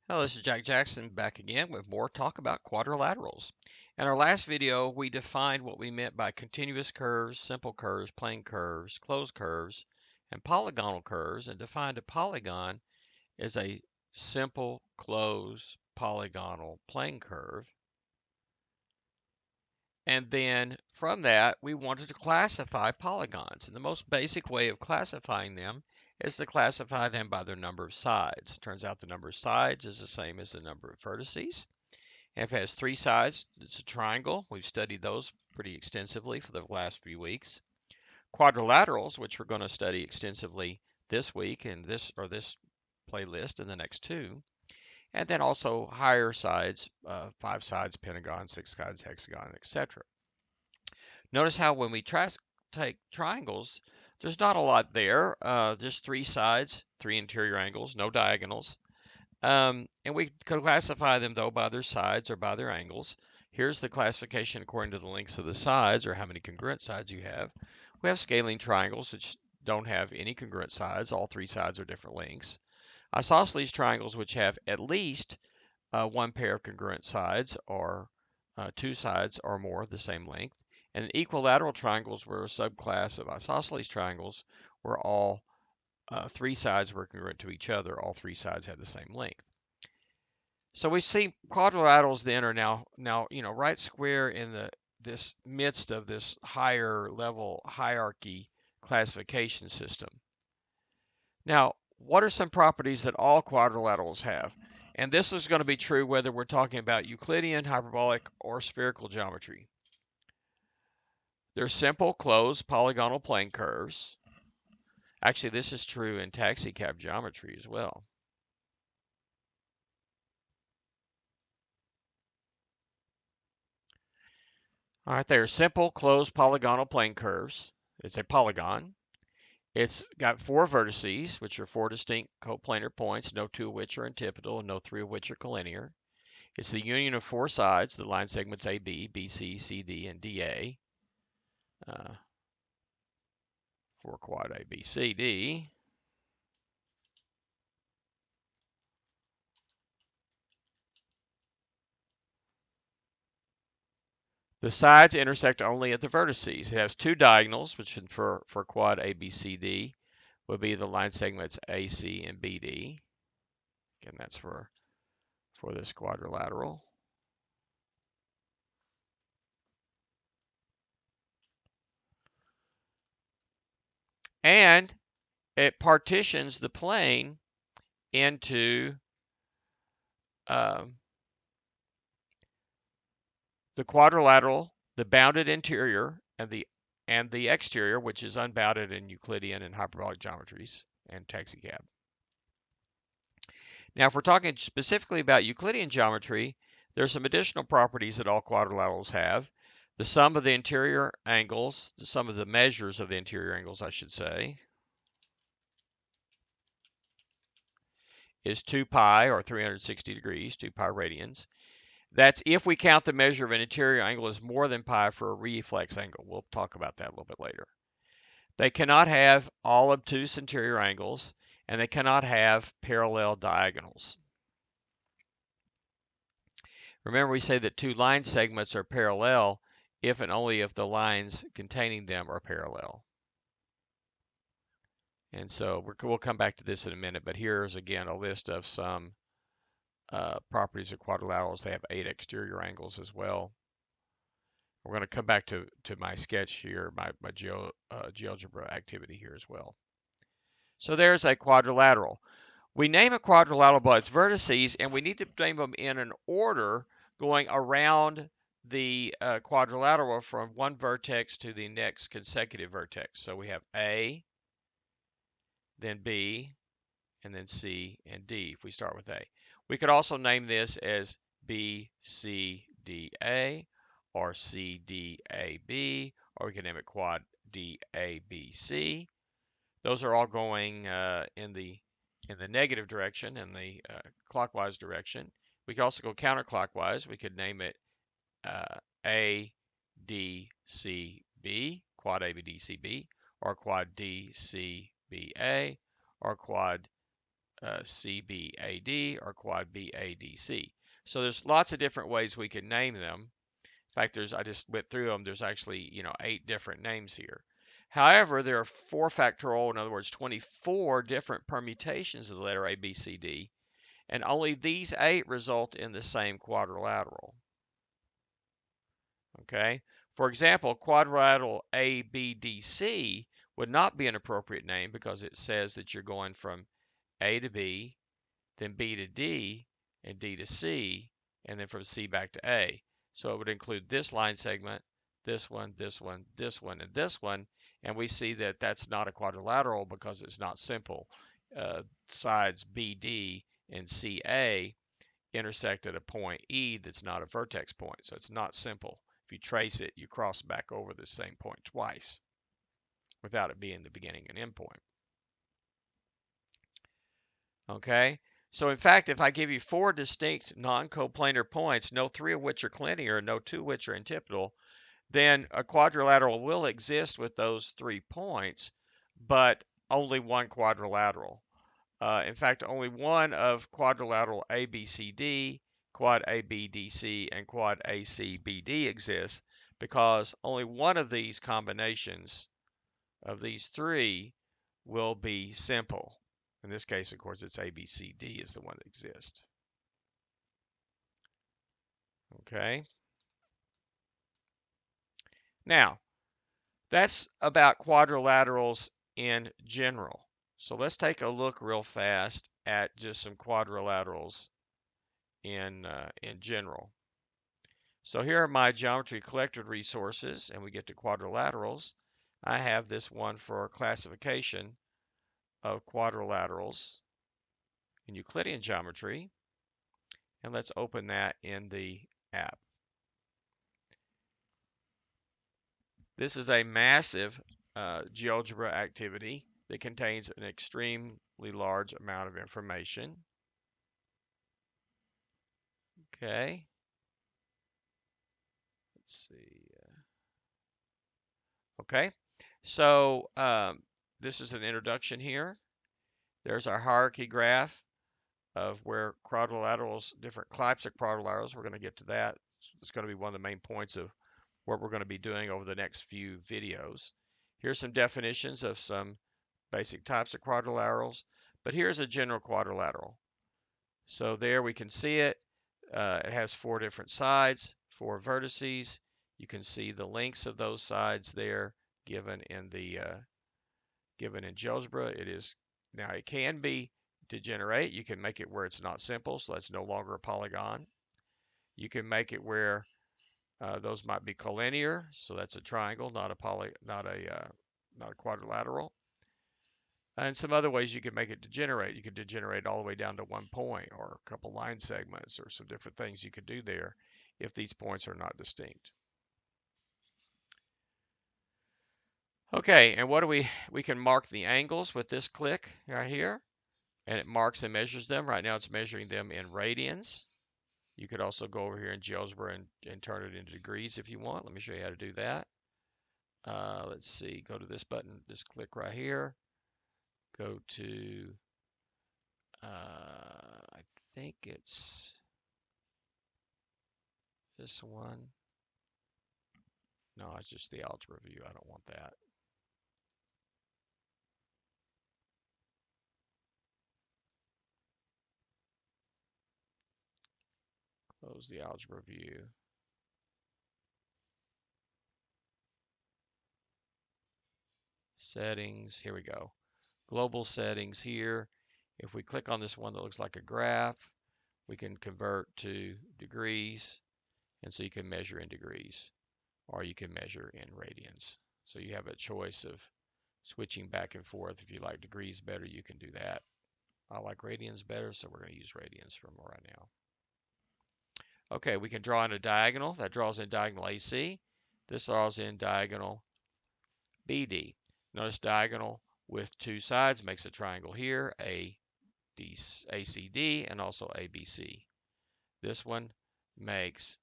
Hello, this is Jack Jackson back again with more talk about quadrilaterals. In our last video, we defined what we meant by continuous curves, simple curves, plane curves, closed curves, and polygonal curves, and defined a polygon as a simple, closed, polygonal plane curve. And then from that, we wanted to classify polygons. And the most basic way of classifying them is to classify them by their number of sides. It turns out the number of sides is the same as the number of vertices. If it has three sides, it's a triangle. We've studied those pretty extensively for the last few weeks. Quadrilaterals, which we're going to study extensively this week and this playlist and the next two. And then also higher sides, 5 sides, pentagon, 6 sides, hexagon, etc. Notice how when we take triangles, there's not a lot there. Just 3 sides, 3 interior angles, no diagonals. And we can classify them though by their sides or by their angles. Here's the classification according to the lengths of the sides or how many congruent sides you have. We have scalene triangles which don't have any congruent sides. All 3 sides are different lengths. Isosceles triangles which have at least one pair of congruent sides or 2 sides or more the same length. And equilateral triangles were a subclass of isosceles triangles where all 3 sides were congruent to each other. All 3 sides had the same length. So we see quadrilaterals then are now right square in this midst of this higher level hierarchy classification system. Now, what are some properties that all quadrilaterals have? And this is going to be true whether we're talking about Euclidean, hyperbolic, or spherical geometry. They're simple, closed, polygonal plane curves. Actually, this is true in taxicab geometry as well. All right, they are simple, closed, polygonal plane curves. It's a polygon. It's got 4 vertices, which are 4 distinct coplanar points, no 2 of which are antipodal and no 3 of which are collinear. It's the union of 4 sides, the line segments AB, BC, CD, and DA. For quad ABCD. The sides intersect only at the vertices. It has 2 diagonals, which for quad ABCD would be the line segments AC and BD. Again, that's for this quadrilateral. And it partitions the plane into the quadrilateral, the bounded interior, and the exterior, which is unbounded in Euclidean and hyperbolic geometries and taxicab. Now, if we're talking specifically about Euclidean geometry, there's some additional properties that all quadrilaterals have. The sum of the interior angles, the sum of the measures of the interior angles, I should say, is 2 pi or 360 degrees, 2 pi radians. That's if we count the measure of an interior angle as more than pi for a reflex angle. We'll talk about that a little bit later. They cannot have all obtuse interior angles, and they cannot have parallel diagonals. Remember, we say that 2 line segments are parallel if and only if the lines containing them are parallel. And so we'll come back to this in a minute, but here's again a list of some properties of quadrilaterals. They have 8 exterior angles as well. We're going to come back to my sketch here, my GeoGebra activity here as well. So there's a quadrilateral. We name a quadrilateral by its vertices, and we need to name them in an order going around the quadrilateral from one vertex to the next consecutive vertex. So we have A, then B, and then C and D if we start with A. We could also name this as BCDA or CDAB, or we can name it quad DABC. Those are all going in the negative direction, in the clockwise direction. We could also go counterclockwise. We could name it ADCB, quad ABDCB, or quad DCBA, or quad CBAD or quad BADC. So there's lots of different ways we can name them. In fact, I just went through them. There's actually, 8 different names here. However, there are 4 factorial, in other words, 24 different permutations of the letter A, B, C, D, and only these 8 result in the same quadrilateral. Okay? For example, quadrilateral ABDC would not be an appropriate name because it says that you're going from A to B, then B to D, and D to C, and then from C back to A. So it would include this line segment, this one, this one, this one, and this one, and we see that that's not a quadrilateral because it's not simple. Sides BD and CA intersect at a point E that's not a vertex point, so it's not simple. If you trace it, you cross back over the same point twice without it being the beginning and end point. Okay? So in fact, if I give you 4 distinct non-coplanar points, no 3 of which are collinear, no 2 of which are antipodal, then a quadrilateral will exist with those 3 points, but only one quadrilateral. In fact, only one of quadrilateral ABCD, quad ABDC, and quad ACBD exists because only one of these combinations of these 3 will be simple. In this case, of course, it's ABCD is the one that exists. Okay. Now, that's about quadrilaterals in general. So let's take a look real fast at just some quadrilaterals in general. So here are my geometry collected resources, and we get to quadrilaterals. I have this one for classification of quadrilaterals in Euclidean geometry, and let's open that in the app. This is a massive GeoGebra activity that contains an extremely large amount of information. Okay, let's see. Okay, so this is an introduction here. There's our hierarchy graph of where quadrilaterals, different types of quadrilaterals, we're going to get to that. It's going to be one of the main points of what we're going to be doing over the next few videos. Here's some definitions of some basic types of quadrilaterals, but here's a general quadrilateral. So there we can see it. It has 4 different sides, 4 vertices. You can see the lengths of those sides there given in GeoGebra. It is now it can be degenerate. You can make it where it's not simple, so that's no longer a polygon. You can make it where those might be collinear, so that's a triangle, not a quadrilateral. And some other ways you can make it degenerate. You could degenerate all the way down to 1 point or a couple line segments or some different things you could do there if these points are not distinct. Okay, and what do we can mark the angles with this click right here, and it marks and measures them. Right now it's measuring them in radians. You could also go over here in GeoGebra and turn it into degrees if you want. Let me show you how to do that. Let's see, go to this button, just click right here. Go to, I think it's this one. No, it's just the algebra view. I don't want that. Close the algebra view. Settings, here we go. Global settings here. If we click on this one that looks like a graph, we can convert to degrees, and so you can measure in degrees, or you can measure in radians. So you have a choice of switching back and forth. If you like degrees better, you can do that. I like radians better, so we're going to use radians from right now. Okay, we can draw in a diagonal. That draws in diagonal AC. This draws in diagonal BD. Notice diagonal with 2 sides makes a triangle here, ACD, and also ABC. This one makes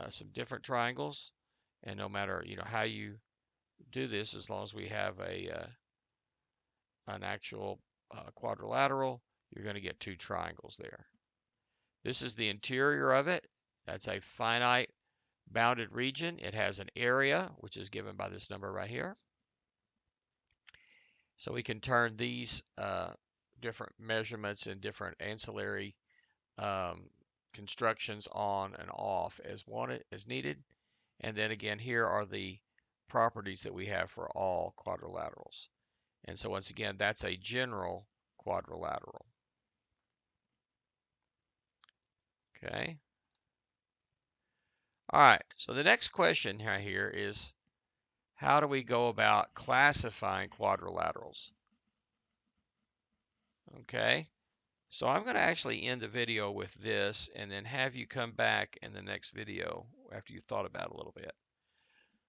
some different triangles, and no matter how you do this, as long as we have an actual quadrilateral, you're going to get two triangles there. This is the interior of it. That's a finite bounded region. It has an area, which is given by this number right here. So we can turn these different measurements and different ancillary constructions on and off as wanted, as needed. And then again, here are the properties that we have for all quadrilaterals. And so once again, that's a general quadrilateral. Okay. All right. So the next question right here is, how do we go about classifying quadrilaterals? Okay. So I'm going to actually end the video with this and then have you come back in the next video after you thought about it a little bit.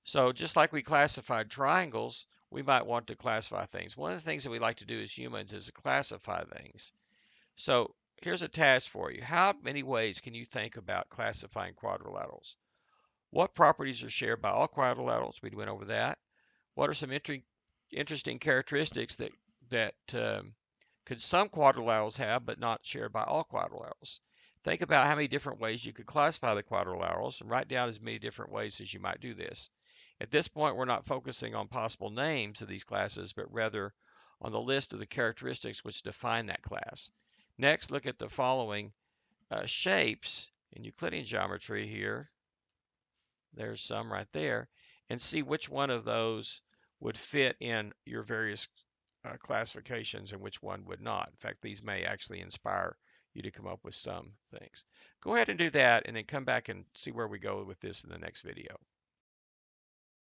So just like we classified triangles, we might want to classify things. One of the things that we like to do as humans is to classify things. So here's a task for you. How many ways can you think about classifying quadrilaterals? What properties are shared by all quadrilaterals? We went over that. What are some interesting characteristics that could some quadrilaterals have, but not shared by all quadrilaterals? Think about how many different ways you could classify the quadrilaterals and write down as many different ways as you might do this. At this point, we're not focusing on possible names of these classes, but rather on the list of the characteristics which define that class. Next, look at the following shapes in Euclidean geometry here. There's some right there, and see which one of those would fit in your various classifications and which one would not. In fact, these may actually inspire you to come up with some things. Go ahead and do that and then come back and see where we go with this in the next video.